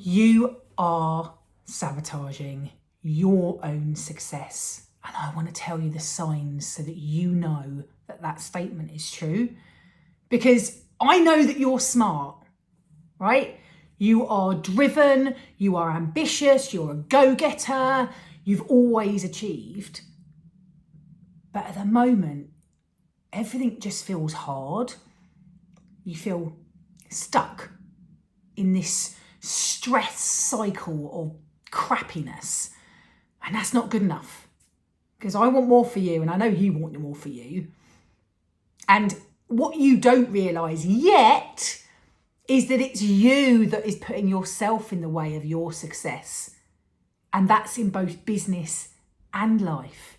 You are sabotaging your own success. And I want to tell you the signs so that you know that that statement is true. Because I know that you're smart, right? You are driven, you are ambitious, you're a go-getter, you've always achieved. But at the moment, everything just feels hard. You feel stuck in this stress cycle of crappiness. And that's not good enough. Because I want more for you, and I know you want more for you. And what you don't realise yet is that it's you that is putting yourself in the way of your success. And that's in both business and life.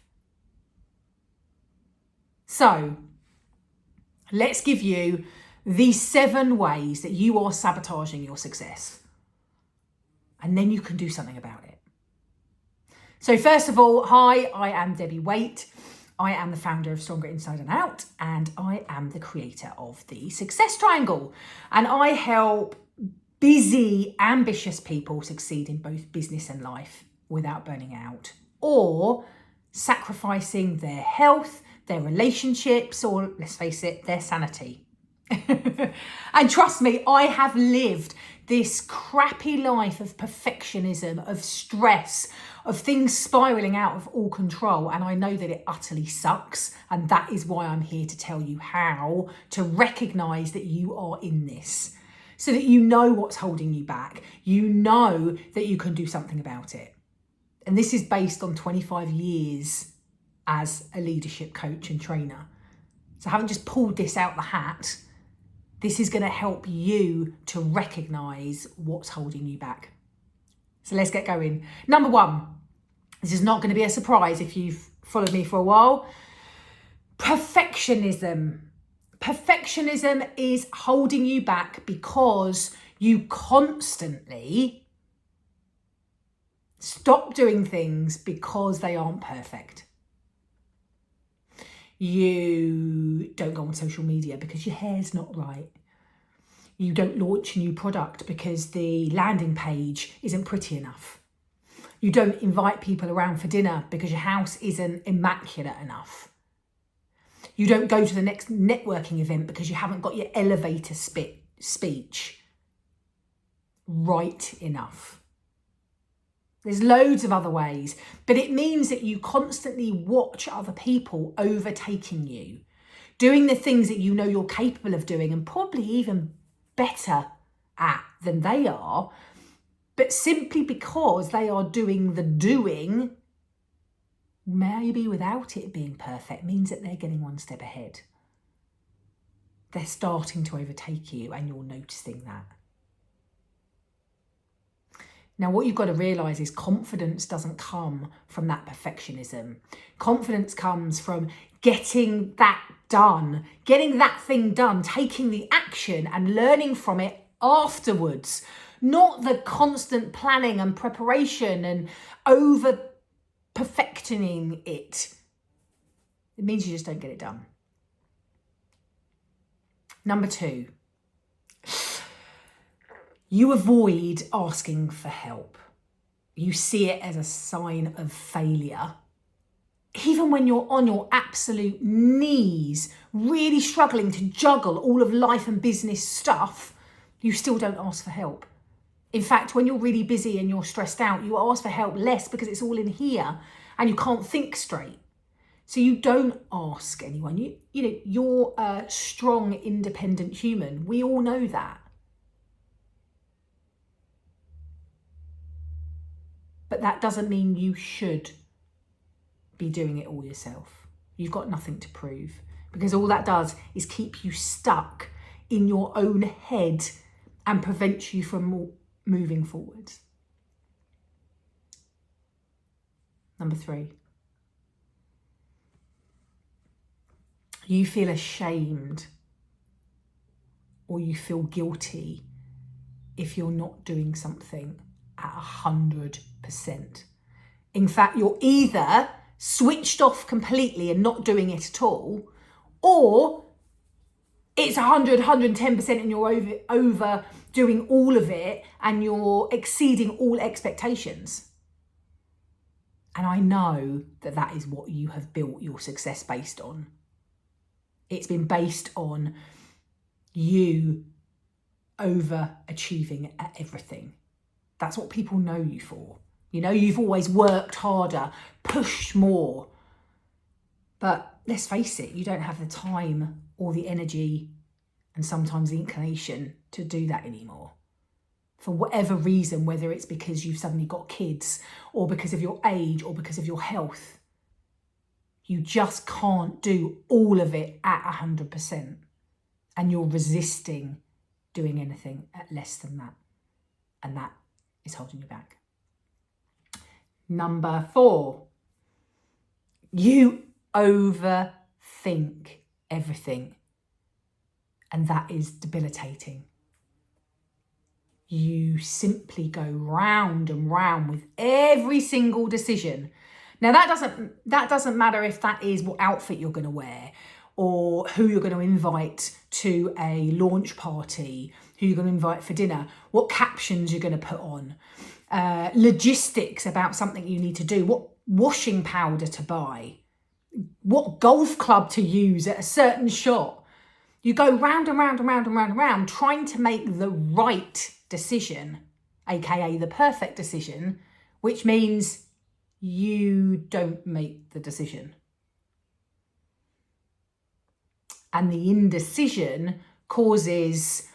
So, let's give you these 7 ways that you are sabotaging your success. And then you can do something about it. So first of all, hi, I am Debbie Waite. I am the founder of Stronger Inside and Out, and I am the creator of the Success Triangle. And I help busy, ambitious people succeed in both business and life without burning out or sacrificing their health, their relationships, or let's face it, their sanity. And trust me, I have lived this crappy life of perfectionism, of stress, of things spiraling out of all control. And I know that it utterly sucks. And that is why I'm here to tell you how to recognize that you are in this, so that you know what's holding you back. You know that you can do something about it. And this is based on 25 years as a leadership coach and trainer. So I haven't just pulled this out the hat. This is going to help you to recognise what's holding you back. So let's get going. Number 1, this is not going to be a surprise if you've followed me for a while. Perfectionism. Perfectionism is holding you back because you constantly stop doing things because they aren't perfect. You don't go on social media because your hair's not right. You don't launch a new product because the landing page isn't pretty enough. You don't invite people around for dinner because your house isn't immaculate enough. You don't go to the next networking event because you haven't got your elevator speech right enough. There's loads of other ways, but it means that you constantly watch other people overtaking you, doing the things that you know you're capable of doing and probably even better at than they are, but simply because they are doing the doing, maybe without it being perfect, means that they're getting one step ahead. They're starting to overtake you and you're noticing that. Now, what you've got to realise is confidence doesn't come from that perfectionism. Confidence comes from getting that done, getting that thing done, taking the action and learning from it afterwards. Not the constant planning and preparation and over perfecting it. It means you just don't get it done. Number 2. You avoid asking for help. You see it as a sign of failure. Even when you're on your absolute knees, really struggling to juggle all of life and business stuff, you still don't ask for help. In fact, when you're really busy and you're stressed out, you ask for help less because it's all in here and you can't think straight. So you don't ask anyone. You're a strong, independent human. We all know that. But that doesn't mean you should be doing it all yourself. You've got nothing to prove, because all that does is keep you stuck in your own head and prevent you from moving forward. Number 3. You feel ashamed or you feel guilty if you're not doing something at 100%. In fact, you're either switched off completely and not doing it at all, or it's 100, 110% and you're over doing all of it and you're exceeding all expectations. And I know that that is what you have built your success based on. It's been based on you overachieving at everything. That's what people know you for. You know, you've always worked harder, pushed more. But let's face it, you don't have the time or the energy and sometimes the inclination to do that anymore. For whatever reason, whether it's because you've suddenly got kids or because of your age or because of your health, you just can't do all of it at 100%. And you're resisting doing anything at less than that. And that is holding you back. Number 4, you overthink everything. And that is debilitating. You simply go round and round with every single decision. Now that doesn't matter if that is what outfit you're going to wear or who you're going to invite to a launch party, who you're going to invite for dinner, what captions you're going to put on, logistics about something you need to do, what washing powder to buy, what golf club to use at a certain shot. You go round and round and round and round and round trying to make the right decision, aka the perfect decision, which means you don't make the decision. And the indecision causes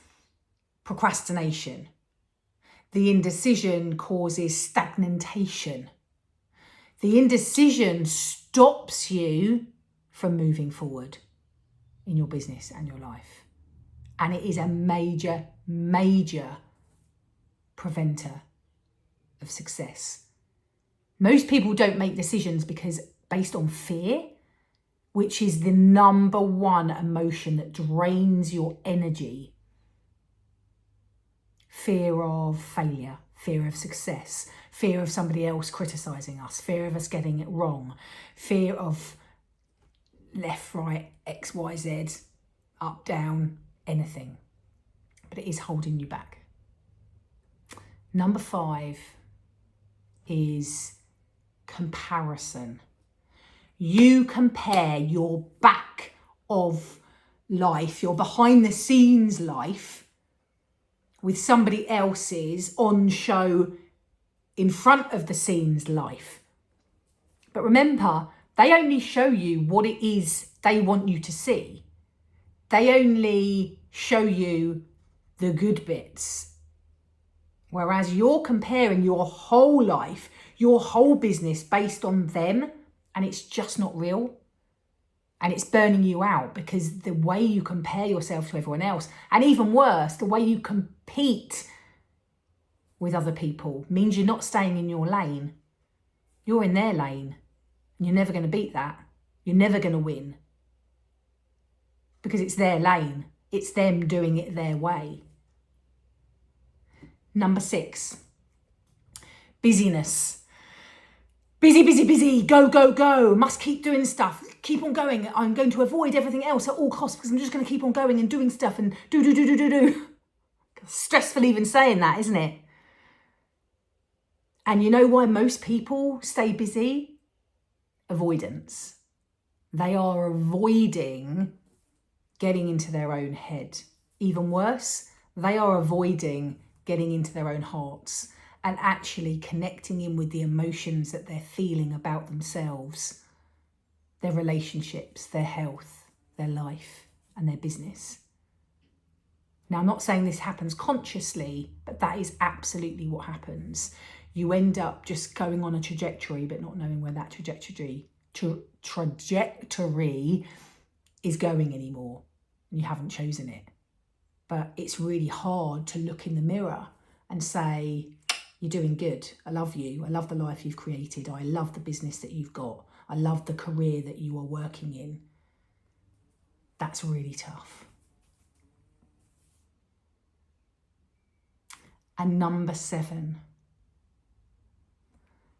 procrastination. The indecision causes stagnation. The indecision stops you from moving forward in your business and your life. And it is a major, major preventer of success. Most people don't make decisions because based on fear, which is the number one emotion that drains your energy. Fear of failure, fear of success, fear of somebody else criticizing us, fear of us getting it wrong, fear of left, right, X, Y, Z, up, down, anything. But it is holding you back. Number 5 is comparison. You compare your back of life, your behind the scenes life, with somebody else's on show in front of the scenes life. But remember, they only show you what it is they want you to see. They only show you the good bits. Whereas you're comparing your whole life, your whole business based on them, and it's just not real. And it's burning you out because the way you compare yourself to everyone else, and even worse, the way you compete with other people means you're not staying in your lane. You're in their lane. And you're never going to beat that. You're never going to win. Because it's their lane. It's them doing it their way. Number 6, busyness. Busy, busy, busy, go, go, go. Must keep doing stuff. Keep on going. I'm going to avoid everything else at all costs because I'm just going to keep on going and doing stuff and do. Stressful even saying that, isn't it? And you know why most people stay busy? Avoidance. They are avoiding getting into their own head. Even worse, they are avoiding getting into their own hearts and actually connecting in with the emotions that they're feeling about themselves, their relationships, their health, their life, and their business. Now, I'm not saying this happens consciously, but that is absolutely what happens. You end up just going on a trajectory, but not knowing where that trajectory is going anymore. And you haven't chosen it. But it's really hard to look in the mirror and say, you're doing good. I love you. I love the life you've created. I love the business that you've got. I love the career that you are working in. That's really tough. And number 7,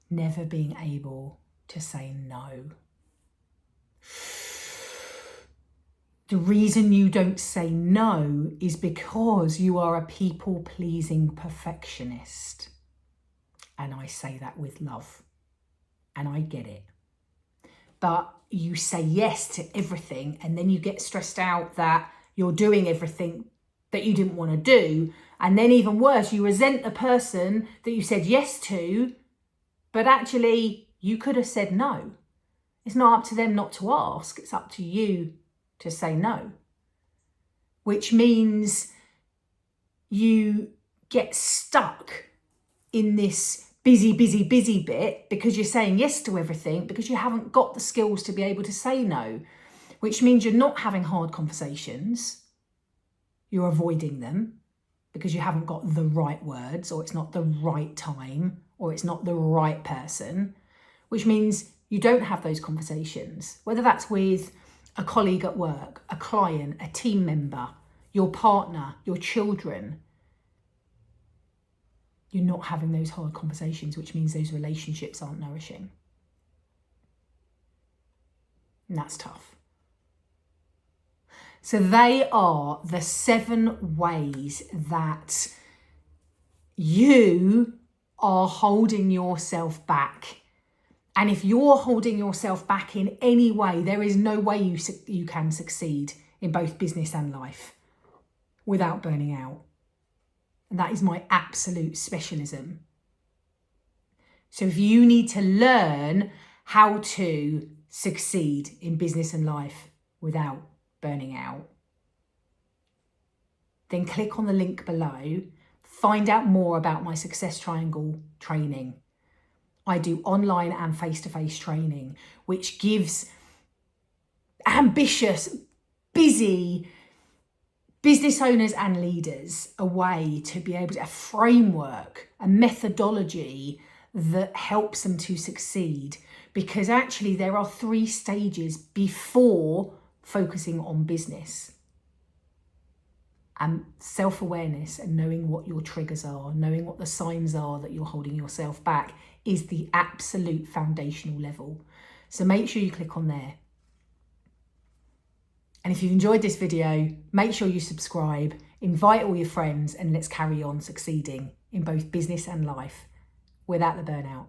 never being able to say no. The reason you don't say no is because you are a people-pleasing perfectionist. And I say that with love. And I get it. But you say yes to everything, and then you get stressed out that you're doing everything that you didn't want to do. And then even worse, you resent the person that you said yes to, but actually you could have said no. It's not up to them not to ask. It's up to you to say no. Which means you get stuck in this busy bit because you're saying yes to everything because you haven't got the skills to be able to say no, which means you're not having hard conversations. You're avoiding them because you haven't got the right words, or it's not the right time, or it's not the right person, which means you don't have those conversations, whether that's with a colleague at work, a client, a team member, your partner, your children. You're not having those hard conversations, which means those relationships aren't nourishing. And that's tough. So they are the 7 ways that you are holding yourself back. And if you're holding yourself back in any way, there is no way you can succeed in both business and life without burning out. And that is my absolute specialism. So if you need to learn how to succeed in business and life without burning out, then click on the link below, find out more about my Success Triangle training. I do online and face-to-face training, which gives ambitious, busy business owners and leaders a way to be able to, a framework, a methodology that helps them to succeed. Because actually there are 3 stages before focusing on business. And self-awareness and knowing what your triggers are, knowing what the signs are that you're holding yourself back is the absolute foundational level. So make sure you click on there. And if you've enjoyed this video, make sure you subscribe, invite all your friends, and let's carry on succeeding in both business and life without the burnout.